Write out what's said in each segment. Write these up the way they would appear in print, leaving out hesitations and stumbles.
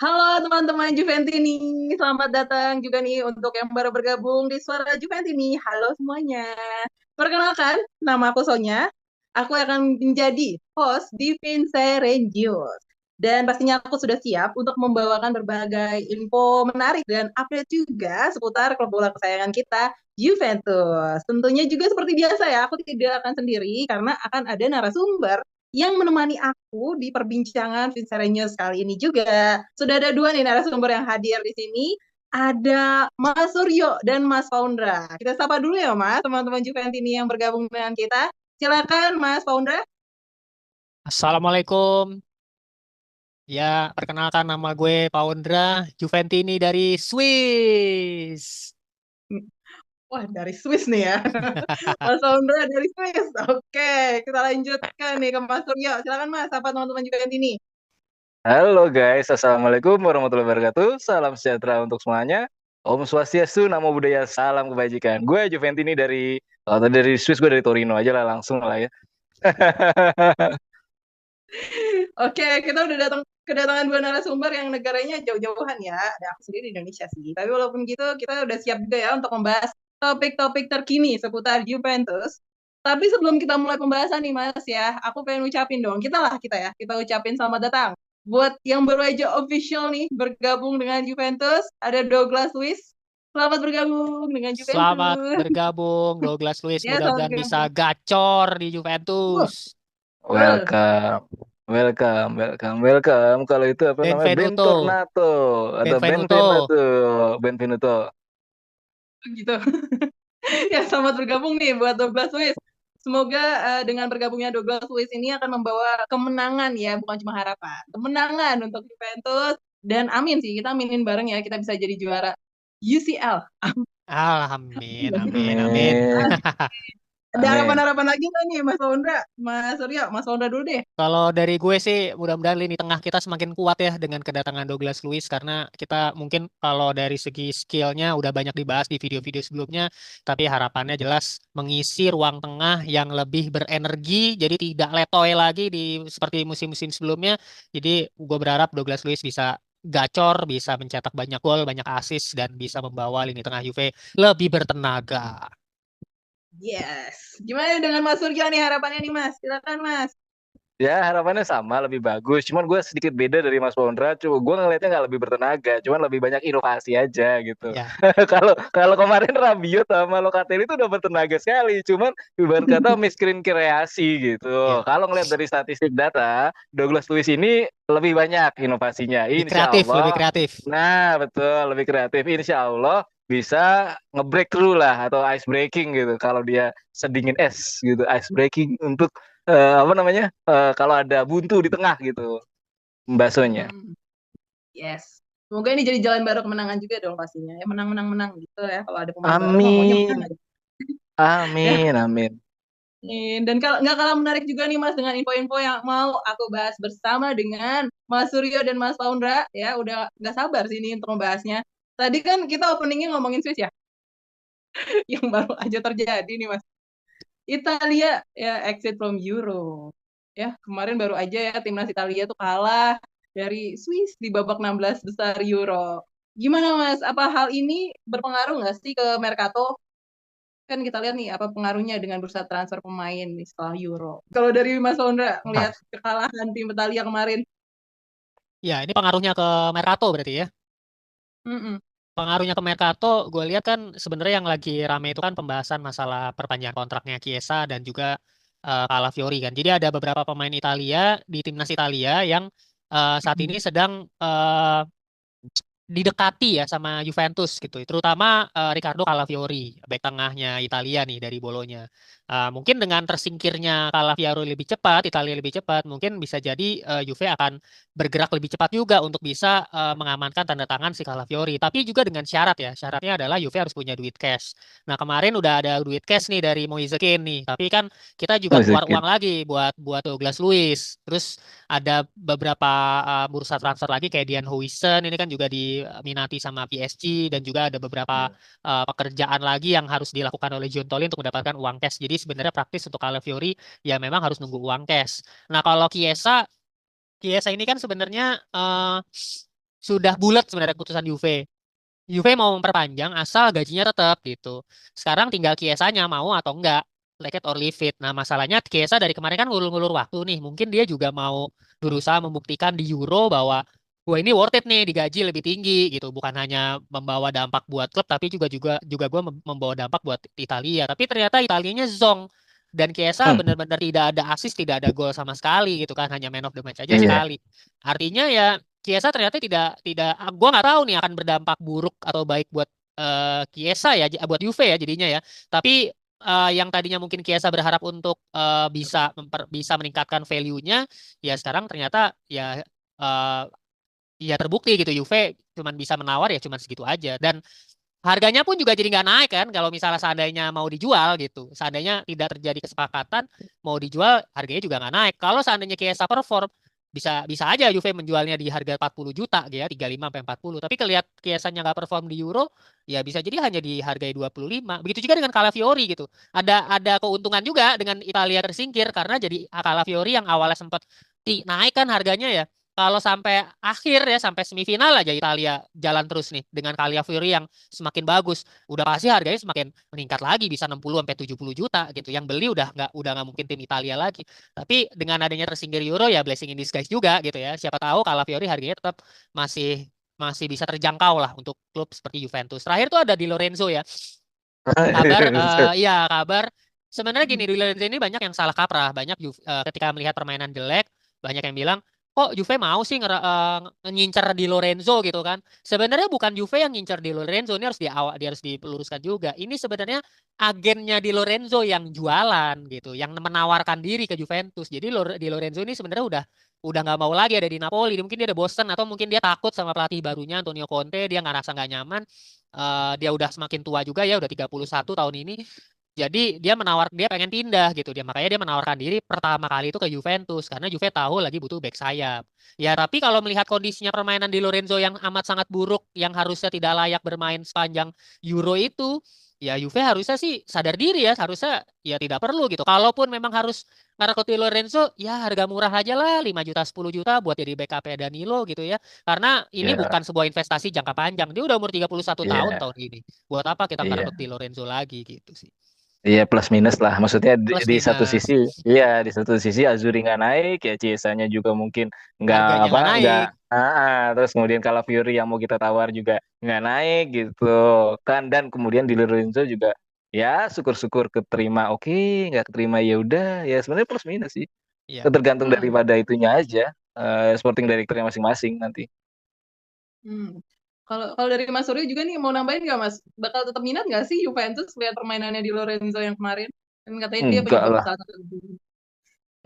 Halo teman-teman Juventini, selamat datang juga nih untuk yang baru bergabung di Suara Juventini. Halo semuanya. Perkenalkan, nama aku Sonya. Aku akan menjadi host di Vincerengios. Dan pastinya aku sudah siap untuk membawakan berbagai info menarik dan update juga seputar klub bola kesayangan kita, Juventus. Tentunya juga seperti biasa ya, aku tidak akan sendiri karena akan ada narasumber yang menemani aku di perbincangan Vincerenyos kali ini juga. Sudah ada dua nih narasumber yang hadir di sini. Ada Mas Suryo dan Mas Faundra. Kita sapa dulu ya Mas, teman-teman Juventini yang bergabung dengan kita. Silakan Mas Faundra. Assalamualaikum. Ya, perkenalkan nama gue Paundra Juventini dari Swiss. Wah, dari Swiss nih ya. Mas Faundra dari Swiss. Oke, kita lanjutkan nih ke Mas Suryo. Silakan Mas, sapa teman-teman Juventini. Halo guys, Assalamualaikum warahmatullahi wabarakatuh. Salam sejahtera untuk semuanya. Om Swastiastu, Namo Buddhaya, salam kebajikan. Gue Juventini kalau tadi dari Swiss, gue dari Torino aja lah, langsung lah ya. Oke, kita udah kedatangan dua narasumber yang negaranya jauh-jauhan ya. Ada aku sendiri di Indonesia sih. Tapi walaupun gitu, kita udah siap juga ya untuk membahas topik-topik terkini seputar Juventus. Tapi sebelum kita mulai pembahasan nih Mas ya, aku pengen ucapin dong, kita ucapin selamat datang. Buat yang baru aja official nih bergabung dengan Juventus, ada Douglas Luiz. Selamat bergabung dengan Selamat Juventus. bergabung Douglas Luiz. Ya, selamat Mudah-mudahan bisa bergabung. gacor di Juventus. Betul. Welcome, welcome. Kalau itu apa namanya? Benvenuto. Bentornato atau Benvenuto. Benvenuto, Benvenuto. Gitu. Ya, selamat bergabung nih buat Douglas Luiz. Semoga dengan bergabungnya Douglas Luiz ini akan membawa kemenangan ya, bukan cuma harapan. Kemenangan untuk Juventus dan amin sih, kita aminin bareng ya, kita bisa jadi juara UCL. Amin, amin, amin. Amin, Ada amin. harapan-harapan lagi nggak nih Mas Faundra? Mas Surya, Mas Faundra dulu deh. Kalau dari gue sih mudah-mudahan lini tengah kita semakin kuat ya dengan kedatangan Douglas Luiz karena kita mungkin kalau dari segi skillnya udah banyak dibahas di video-video sebelumnya, tapi harapannya jelas mengisi ruang tengah yang lebih berenergi jadi tidak letoy lagi di seperti musim-musim sebelumnya. Jadi gue berharap Douglas Luiz bisa gacor, bisa mencetak banyak gol, banyak assist dan bisa membawa lini tengah Juve lebih bertenaga. Yes. Gimana dengan Mas Surya nih harapannya nih Mas? Silakan Mas. Ya harapannya sama lebih bagus. Cuman gue sedikit beda dari Mas Pondra. Coba gue ngelihatnya nggak lebih bertenaga. Cuman lebih banyak inovasi aja gitu. Ya, Kalau kalau kemarin Rabiot sama Locatelli itu udah bertenaga sekali. Cuman ibarat kata miskin kreasi gitu. ya. Kalau ngelihat dari statistik data, Douglas Luiz ini lebih banyak inovasinya. Lebih Insya kreatif, lebih Allah. kreatif. Nah betul lebih kreatif. Insya Allah bisa ngebreak through lah atau ice breaking gitu. Kalau dia sedingin es gitu, ice breaking untuk apa namanya kalau ada buntu di tengah gitu baksonya. Hmm, yes. Semoga ini jadi jalan baru kemenangan juga dong pastinya. Ya menang-menang-menang gitu ya. Kalau ada pemain baru mah maunya menang Amin, aja. Ya, amin, amin. dan kalau nggak kalah menarik juga nih Mas dengan info-info yang mau aku bahas bersama dengan Mas Suryo dan Mas Faundra ya udah nggak sabar sih ini untuk membahasnya. Tadi kan kita openingnya ngomongin Swiss ya, yang baru aja terjadi nih Mas. Italia ya exit from Euro. Ya kemarin baru aja ya timnas Italia tuh kalah dari Swiss di babak 16 besar Euro. Gimana Mas? Apa hal ini berpengaruh nggak sih ke Mercato? Kan kita lihat nih apa pengaruhnya dengan bursa transfer pemain nih setelah Euro. Kalau dari Mas Sondra Nah, melihat kekalahan tim Italia kemarin, ya ini pengaruhnya ke Mercato berarti ya. mm-mm. Pengaruhnya ke Mercato, gue lihat kan sebenarnya yang lagi rame itu kan pembahasan masalah perpanjangan kontraknya Chiesa dan juga Calafiori kan. Jadi ada beberapa pemain Italia di timnas Italia yang saat ini sedang didekati ya sama Juventus gitu. Terutama Riccardo Calafiori, bek tengahnya Italia nih dari Bolonya. Mungkin dengan tersingkirnya Calafiori lebih cepat, Italia lebih cepat, mungkin bisa jadi Juve akan bergerak lebih cepat juga untuk bisa mengamankan tanda tangan si Calafiori. Tapi juga dengan syarat ya. Syaratnya adalah Juve harus punya duit cash. Nah, kemarin udah ada duit cash nih dari Moise Kean nih. Tapi kan kita juga Oh, keluar sakit. uang lagi buat buat Douglas Luiz. Terus ada beberapa bursa transfer lagi kayak Dian Huijsen ini kan juga diminati sama PSG dan juga ada beberapa pekerjaan lagi yang harus dilakukan oleh Giuntoli untuk mendapatkan uang cash. Jadi sebenarnya praktis untuk Calafiori ya memang harus nunggu uang cash. Nah, kalau Chiesa ini kan sebenarnya sudah bulat sebenarnya keputusan Juve. Juve mau memperpanjang asal gajinya tetap gitu. Sekarang tinggal Chiesa-nya mau atau enggak. Like it or leave it. Nah, masalahnya Chiesa dari kemarin kan ngulur-ngulur waktu nih. Mungkin dia juga mau berusaha membuktikan di Euro bahwa gue ini worth it nih digaji lebih tinggi gitu. Bukan hanya membawa dampak buat klub tapi juga juga juga gue membawa dampak buat Italia. Tapi ternyata Italianya zonk. Dan Chiesa Hmm, benar-benar tidak ada assist, tidak ada gol sama sekali gitu kan. Hanya man of the match aja iya. sekali. Artinya ya Chiesa ternyata tidak gua nggak tahu nih akan berdampak buruk atau baik buat Chiesa ya buat Juve ya jadinya ya. Tapi yang tadinya mungkin Chiesa berharap untuk bisa meningkatkan value-nya ya sekarang ternyata eh, ya terbukti gitu Juve cuman bisa menawar ya cuman segitu aja dan harganya pun juga jadi nggak naik kan kalau misalnya seandainya mau dijual gitu. Seandainya tidak terjadi kesepakatan mau dijual harganya juga nggak naik. Kalau seandainya Chiesa perform bisa bisa aja Juve menjualnya di harga 40 juta gitu ya 35 sampai 40. Tapi kelihat Chiesa-nya nggak perform di Euro ya bisa jadi hanya dihargai 25. Begitu juga dengan Calafiori gitu. Ada keuntungan juga dengan Italia tersingkir karena jadi Calafiori yang awalnya sempat naik kan harganya ya. Kalau sampai akhir ya sampai semifinal aja Italia jalan terus nih dengan Calafiori yang semakin bagus, udah pasti harganya semakin meningkat lagi bisa 60 sampai 70 juta gitu. Yang beli udah nggak mungkin tim Italia lagi. Tapi dengan adanya tersingkir Euro ya blessing in disguise juga gitu ya. Siapa tahu Calafiori harganya tetap masih masih bisa terjangkau lah untuk klub seperti Juventus. Terakhir tuh ada Di Lorenzo ya. Kabar iya kabar sebenarnya gini Di Lorenzo ini banyak yang salah kaprah. Banyak ketika melihat permainan jelek banyak yang bilang kok Juve mau sih ngincer Di Lorenzo gitu kan. Sebenarnya bukan Juve yang ngincer Di Lorenzo, ini dia harus diluruskan juga. Ini sebenarnya agennya Di Lorenzo yang jualan gitu, yang menawarkan diri ke Juventus. Jadi Di Lorenzo ini sebenarnya udah nggak mau lagi ada di Napoli. Mungkin dia ada bosen atau mungkin dia takut sama pelatih barunya Antonio Conte, dia nggak rasa nggak nyaman. Dia udah semakin tua juga ya, udah 31 tahun ini. Jadi dia pengen pindah gitu dia makanya dia menawarkan diri pertama kali itu ke Juventus karena Juve tahu lagi butuh back sayap. Ya tapi kalau melihat kondisinya permainan di Lorenzo yang amat sangat buruk yang harusnya tidak layak bermain sepanjang Euro itu, ya Juve harusnya sih sadar diri ya, harusnya ya tidak perlu gitu. Kalaupun memang harus ngerekrut di Lorenzo, ya harga murah aja lah 5 juta 10 juta buat jadi backup Danilo gitu ya. Karena ini Iya, bukan sebuah investasi jangka panjang. Dia udah umur 31 tahun iya, tahun ini. Buat apa kita ngerekrut iya. di Lorenzo lagi gitu sih. Iya plus minus lah. Maksudnya Plus di satu sisi, minus iya di satu sisi Azuri nggak naik, ya Ciesanya juga mungkin nggak harganya apa nggak nggak. naik. Terus kemudian kalau Fury yang mau kita tawar juga nggak naik gitu kan. Dan kemudian di Lorenzo juga ya syukur-syukur keterima. Oke, nggak keterima ya udah. Ya sebenarnya plus minus sih. Iya. Tergantung Hmm. daripada itunya aja. Sporting directornya masing-masing nanti. Hmm. Kalau dari Mas Suryo juga nih mau nambahin nggak Mas? Bakal tetap minat nggak sih Juventus lihat permainannya di Lorenzo yang kemarin? Kan katanya dia Enggak penyebab lah. salah satu.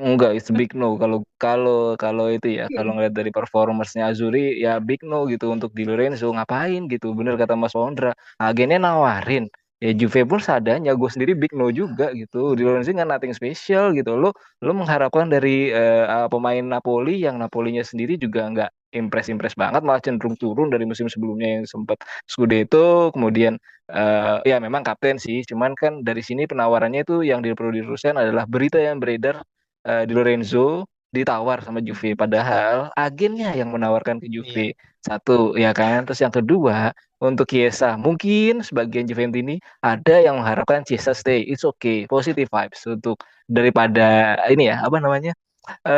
Enggak, it's big no. Kalau itu ya, Iya. kalau ngeliat dari performersnya Azuri ya big no gitu untuk Di Lorenzo ngapain gitu. Bener kata Mas Wondra, agennya nawarin. Ya Juve pun seadanya, gue sendiri big no juga gitu. Di Lorenzo nggak nothing special gitu. Lo mengharapkan dari pemain Napoli yang Napolinya sendiri juga nggak impress-impress banget, malah cenderung turun dari musim sebelumnya yang sempat Scudetto, kemudian ya memang kapten sih, cuman kan dari sini penawarannya itu yang perlu diluruskan adalah berita yang beredar Di Lorenzo ditawar sama Juve padahal agennya yang menawarkan ke Iya. Juve satu ya kan terus yang kedua untuk Chiesa mungkin sebagian Juventini ada yang mengharapkan Chiesa stay it's okay positive vibes untuk daripada ini ya apa namanya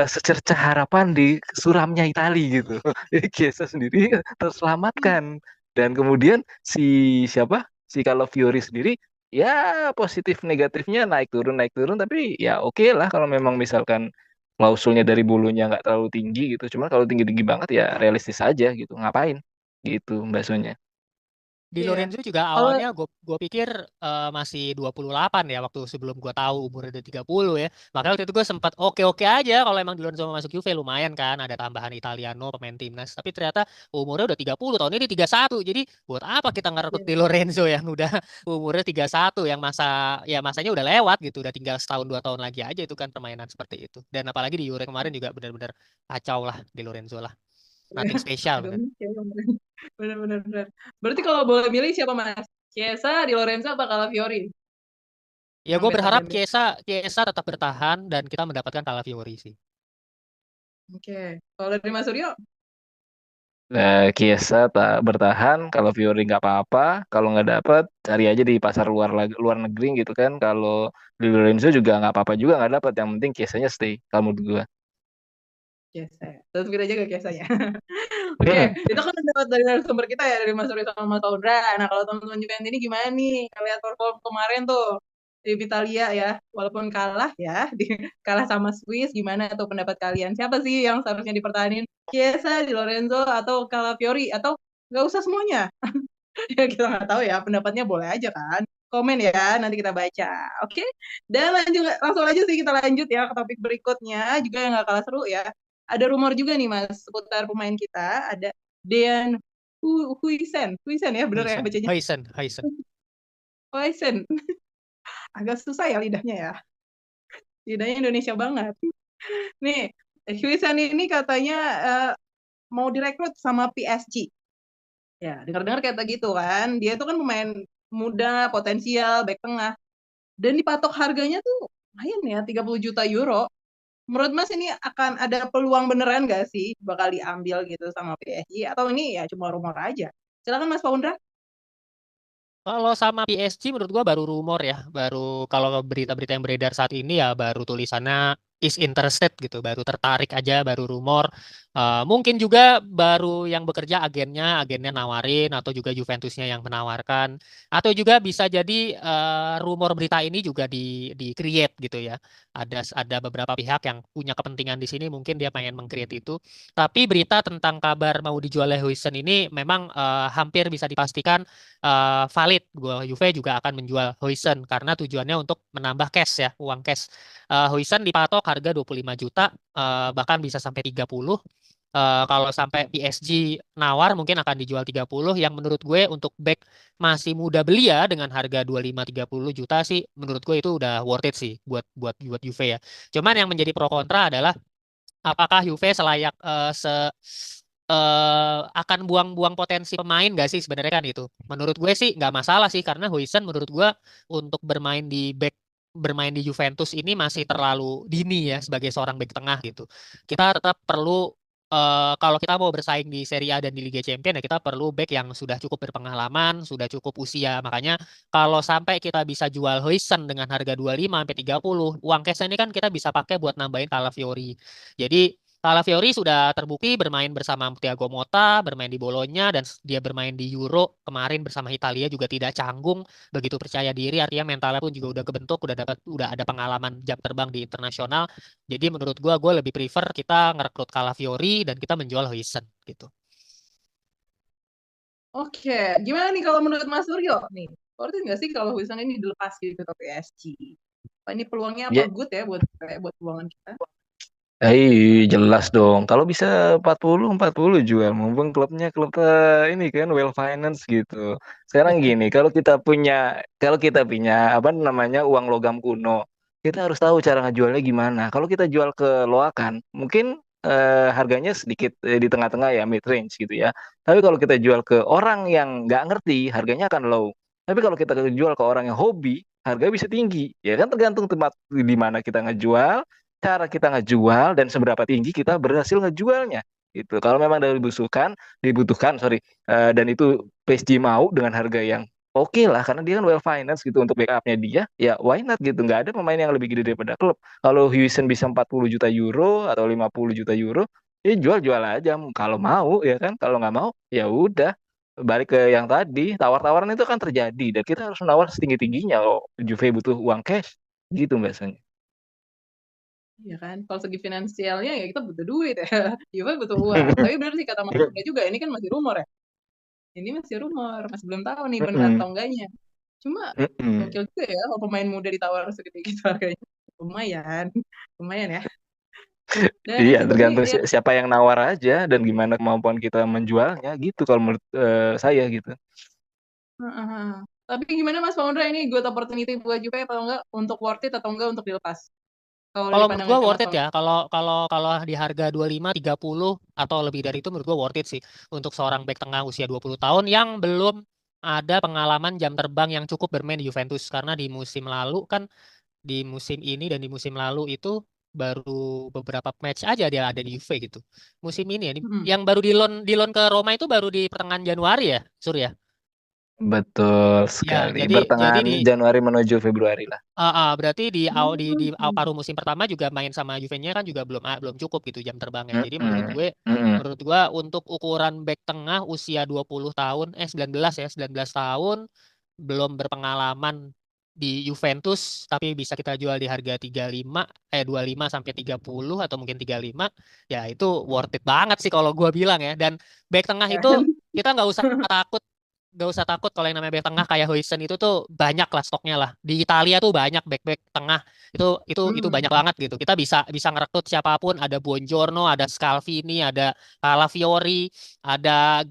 secercah harapan di suramnya Itali gitu jadi Chiesa sendiri terselamatkan dan kemudian siapa si Calafiori sendiri ya positif negatifnya naik turun tapi ya oke lah kalau memang misalkan klausulnya dari bulunya nggak terlalu tinggi gitu cuman kalau tinggi tinggi banget ya realistis aja gitu ngapain gitu Mbak Sonya. Di Iya. Lorenzo juga Kalau awalnya gue pikir masih 28 ya waktu sebelum gue tahu umurnya udah 30 ya. Makanya waktu itu gue sempat oke-oke aja kalau emang di Lorenzo mau masuk Juve lumayan kan ada tambahan Italiano pemain timnas. Tapi ternyata umurnya udah 30 tahun ini 31. Jadi buat apa kita ngerekrut di iya. Lorenzo yang udah umurnya 31 yang masanya udah lewat gitu. Udah tinggal setahun 2 tahun lagi aja itu kan permainan seperti itu. Dan apalagi di Euro kemarin juga benar-benar kacau lah di Lorenzo lah. Nothing special Aduh, bener. benar-benar. Berarti kalau boleh milih siapa Mas? Chiesa, Di Lorenzo, apa Calafiori? Ya Yang gue better berharap than this. Chiesa tetap bertahan dan kita mendapatkan Calafiori sih. Oke. Kalau dari Mas Suryo? Chiesa tak bertahan, kalau Fiori nggak apa-apa, kalau nggak dapat cari aja di pasar luar negeri gitu kan. Kalau Di Lorenzo juga nggak apa-apa juga nggak dapat, yang penting Chiesanya stay. Kalau menurut gua. Biasa ya. Terus kita jaga biasanya. Oke, itu kan dapat dari sumber kita ya, dari Mas Uri sama Mas Audra. Nah, kalau teman-teman Juventus ini gimana nih? Kalian perform kemarin tuh di Italia ya, walaupun kalah ya, kalah sama Swiss, gimana tuh pendapat kalian? Siapa sih yang seharusnya dipertahankan? Chiesa, Di Lorenzo, atau Calafiori, atau nggak usah semuanya? Ya kita nggak tahu ya, pendapatnya boleh aja kan. Komen ya, nanti kita baca. Oke, dan langsung aja sih kita lanjut ya ke topik berikutnya, juga yang nggak kalah seru ya. Ada rumor juga nih Mas, seputar pemain kita, ada Dean Huijsen ya, bener ya bacanya? Heisen. Huijsen, agak susah ya lidahnya ya. Lidahnya Indonesia banget. Nih, Huijsen ini katanya mau direkrut sama PSG. Ya, dengar-dengar kayak gitu kan. Dia itu kan pemain muda, potensial, back tengah. Dan dipatok harganya tuh lumayan ya, 30 juta euro. Menurut Mas ini akan ada peluang beneran gak sih bakal diambil gitu sama PSG? Atau ini ya cuma rumor aja? Silakan Mas Paundra. Kalau sama PSG menurut gua baru rumor ya. Baru kalau berita-berita yang beredar saat ini ya baru tulisannya is interested gitu, baru tertarik aja, baru rumor. Mungkin juga baru yang bekerja agennya nawarin atau juga Juventusnya yang menawarkan atau juga bisa jadi rumor berita ini juga di create gitu ya. Ada beberapa pihak yang punya kepentingan di sini mungkin dia pengen meng-create itu. Tapi berita tentang kabar mau dijualnya Huijsen ini memang hampir bisa dipastikan valid. Juve juga akan menjual Huijsen karena tujuannya untuk menambah cash ya, uang cash. Huijsen dipatok harga 25 juta, bahkan bisa sampai 30. Kalau sampai PSG nawar mungkin akan dijual 30, yang menurut gue untuk back masih muda belia dengan harga 25-30 juta sih menurut gue itu udah worth it sih buat Juve ya. Cuman yang menjadi pro kontra adalah apakah Juve selayak akan buang-buang potensi pemain gak sih sebenarnya kan itu. Menurut gue sih nggak masalah sih karena Huijsen menurut gue untuk bermain di Juventus ini masih terlalu dini ya sebagai seorang bek tengah gitu. Kita tetap perlu kalau kita mau bersaing di Serie A dan di Liga Champions ya kita perlu bek yang sudah cukup berpengalaman, sudah cukup usia. Makanya kalau sampai kita bisa jual Huijsen dengan harga 25 sampai 30, uang cash ini kan kita bisa pakai buat nambahin Calafiori. Jadi Calafiori sudah terbukti bermain bersama Thiago Motta, bermain di Bologna, dan dia bermain di Euro kemarin bersama Italia juga tidak canggung, begitu percaya diri, artinya mentalnya pun juga udah kebentuk, udah ada pengalaman jam terbang di internasional. Jadi menurut gue lebih prefer kita ngerekrut Calafiori dan kita menjual Huijsen gitu. Oke, gimana nih kalau menurut Mas Suryo nih? Worth it nggak sih kalau Huijsen ini dilepas gitu ke PSG? Apa ini peluangnya apa Ya, good ya buat peluangan kita? jelas dong. Kalau bisa 40 jual, mumpung klubnya klub ini kan well finance gitu. Sekarang gini, kalau kita punya apa namanya uang logam kuno, kita harus tahu cara ngejualnya gimana. Kalau kita jual ke loakan, mungkin harganya sedikit di tengah-tengah ya mid range gitu ya. Tapi kalau kita jual ke orang yang nggak ngerti, harganya akan low. Tapi kalau kita jual ke orang yang hobi, harganya bisa tinggi. Ya kan tergantung tempat di mana kita ngejual, cara kita ngejual dan seberapa tinggi kita berhasil ngejualnya. Itu kalau memang dari dibutuhkan sorry, dan itu PSG mau dengan harga yang oke lah karena dia kan well finance gitu untuk backupnya dia, ya why not gitu, nggak ada pemain yang lebih gede daripada klub. Kalau Huijsen bisa 40 juta euro atau 50 juta euro, ya jual-jual aja kalau mau ya kan, kalau nggak mau ya udah balik ke yang tadi, tawar-tawaran itu kan terjadi dan kita harus menawar setinggi-tingginya. Oh, Juve butuh uang cash gitu biasanya. Iya kan, kalau segi finansialnya ya kita butuh duit ya. Juve butuh uang. Tapi benar sih kata Mas Suryo juga, ini kan masih rumor ya. Ini masih rumor, masih belum tahu nih benar Mm-mm. atau enggaknya. Cuma Mm-mm. gokil juga ya kalau pemain muda ditawar segede gitu harganya. Lumayan, lumayan ya. Dan Iya, ini tergantung ya, siapa yang nawar aja dan gimana kemampuan kita menjualnya gitu kalau menurut saya gitu. tapi gimana Mas Paundra ini good opportunity buat Juve atau enggak untuk worth it atau enggak untuk dilepas? Kalau dari Kalau menurut gue pandangan worth Mas it Paundra. ya. Kalau di harga 25, 30 atau lebih dari itu menurut gue worth it sih untuk seorang bek tengah usia 20 tahun yang belum ada pengalaman jam terbang yang cukup bermain di Juventus karena di musim lalu kan di musim ini dan di musim lalu itu baru beberapa match aja dia ada di Juve gitu. Musim ini ya. Mm-mm. Yang baru di loan ke Roma itu baru di pertengahan Januari ya, Surya. Betul Ya, sekali. jadi Pertengahan Januari menuju Februari lah. berarti di Hmm. paruh musim pertama juga main sama Juve-nya kan juga belum cukup gitu jam terbangnya. Jadi Mm-mm. Mm-mm. menurut gue untuk ukuran back tengah usia 20 tahun 19 tahun belum berpengalaman di Juventus tapi bisa kita jual di harga 25 sampai 30 atau mungkin 35 ya itu worth it banget sih kalau gue bilang ya. Dan back tengah itu Kan? kita nggak usah takut kalau yang namanya back tengah kayak Huijsen itu tuh banyak lah stoknya lah. Di Italia tuh banyak back-back tengah itu banyak Hmm. banget gitu. Kita bisa bisa ngerekrut siapapun, ada Buongiorno, ada Scalvini, ada Calafiori, ada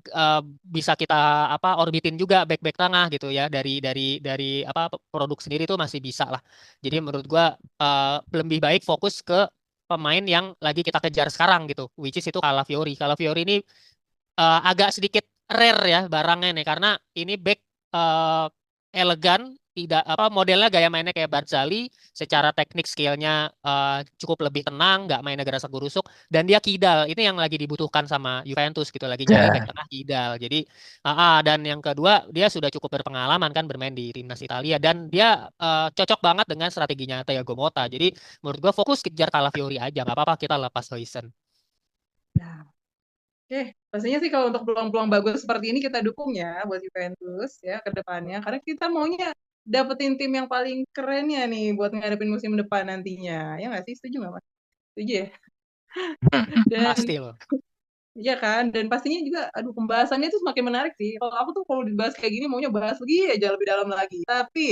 bisa kita orbitin juga back-back tengah gitu ya dari produk sendiri tuh masih bisa lah. Jadi menurut gua lebih baik fokus ke pemain yang lagi kita kejar sekarang gitu, which is itu Calafiori. Calafiori ini agak sedikit rare ya barangnya nih karena ini back eh, elegan tidak modelnya gaya mainnya kayak Barzali secara teknik skillnya cukup lebih tenang nggak mainnya gerasak gerusuk dan dia kidal ini yang lagi dibutuhkan sama Juventus gitu lagi nyari back Ya. tengah kidal jadi dan yang kedua dia sudah cukup berpengalaman kan bermain di timnas Italia dan dia cocok banget dengan strateginya Thiago Motta jadi menurut gua fokus kejar Calafiori aja nggak apa-apa kita lepas Huijsen. Nah, oke, pastinya sih kalau untuk peluang-peluang bagus seperti ini kita dukung ya buat Juventus ya ke depannya. Karena kita maunya dapetin tim yang paling keren ya nih buat ngadepin musim depan nantinya. Ya nggak sih? Setuju nggak, Mas? Setuju ya? Dan Pasti loh. iya kan, dan pastinya juga, aduh pembahasannya itu semakin menarik sih. Kalau aku tuh kalau dibahas kayak gini maunya bahas lagi aja lebih dalam lagi. Tapi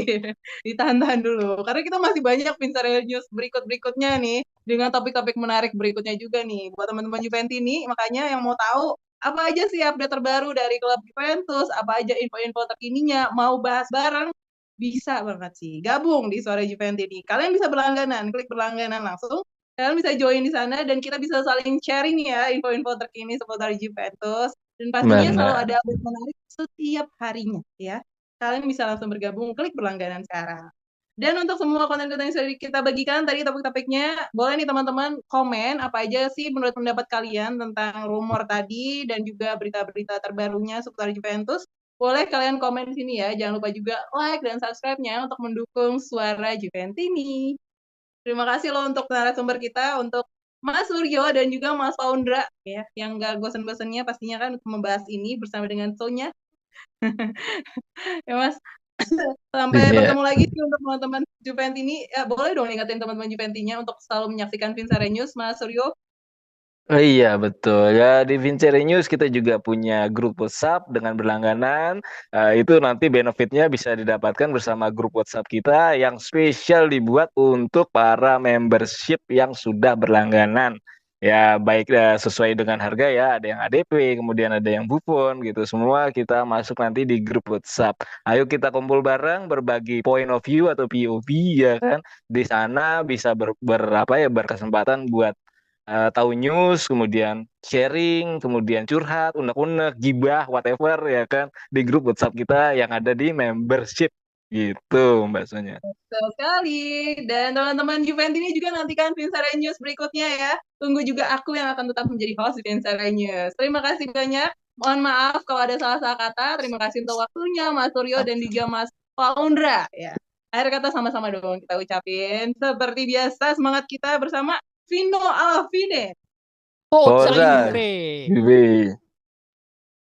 ditahan-tahan dulu, karena kita masih banyak Vincere News berikut-berikutnya nih dengan topik-topik menarik berikutnya juga nih buat teman-teman Juventus ini. Makanya yang mau tahu apa aja sih update terbaru dari klub Juventus, apa aja info-info terkininya, mau bahas bareng, bisa banget sih. Gabung di Suara Juventus ini. Kalian bisa berlangganan, klik berlangganan langsung kalian bisa join di sana dan kita bisa saling sharing ya info-info terkini seputar Juventus. Dan pastinya selalu Benar. ada update menarik setiap harinya ya. Kalian bisa langsung bergabung, klik berlangganan sekarang. Dan untuk semua konten-konten yang sudah kita bagikan tadi topik-topiknya, boleh nih teman-teman komen apa aja sih menurut pendapat kalian tentang rumor tadi dan juga berita-berita terbarunya seputar Juventus. Boleh kalian komen di sini ya. Jangan lupa juga like dan subscribe-nya untuk mendukung suara Juventus ini. Terima kasih loh untuk narasumber kita, untuk Mas Suryo dan juga Mas Paundra ya, yang gak bosan-bosannya pastinya kan untuk membahas ini bersama dengan Sonya. Ya Mas, sampai Iya. bertemu lagi sih untuk teman-teman Juventus ini. Ya, boleh dong ingetin teman-teman Juventinya untuk selalu menyaksikan Vincere News, Mas Suryo. Oh iya betul ya di Vincere News kita juga punya grup WhatsApp dengan berlangganan. Itu nanti benefitnya bisa didapatkan bersama grup WhatsApp kita yang spesial dibuat untuk para membership yang sudah berlangganan. Ya baik sesuai dengan harga ya ada yang ADP kemudian ada yang Buffon gitu semua kita masuk nanti di grup WhatsApp. Ayo kita kumpul bareng berbagi point of view atau POV ya kan di sana bisa berkesempatan buat tahu news, kemudian sharing, kemudian curhat, unek-unek, gibah, whatever ya kan di grup WhatsApp kita yang ada di membership gitu Mbak Sonya. Betul sekali. Dan teman-teman Juventus ini juga nantikan Vincere News berikutnya ya. Tunggu juga aku yang akan tetap menjadi host di Vincere News. Terima kasih banyak. Mohon maaf kalau ada salah-salah kata. Terima kasih untuk waktunya Mas Suryo dan juga Mas Paundra. Ya. Akhir kata sama-sama dong kita ucapin. Seperti biasa semangat kita bersama Vino Alvine. Forza Forza, Juve. Juve.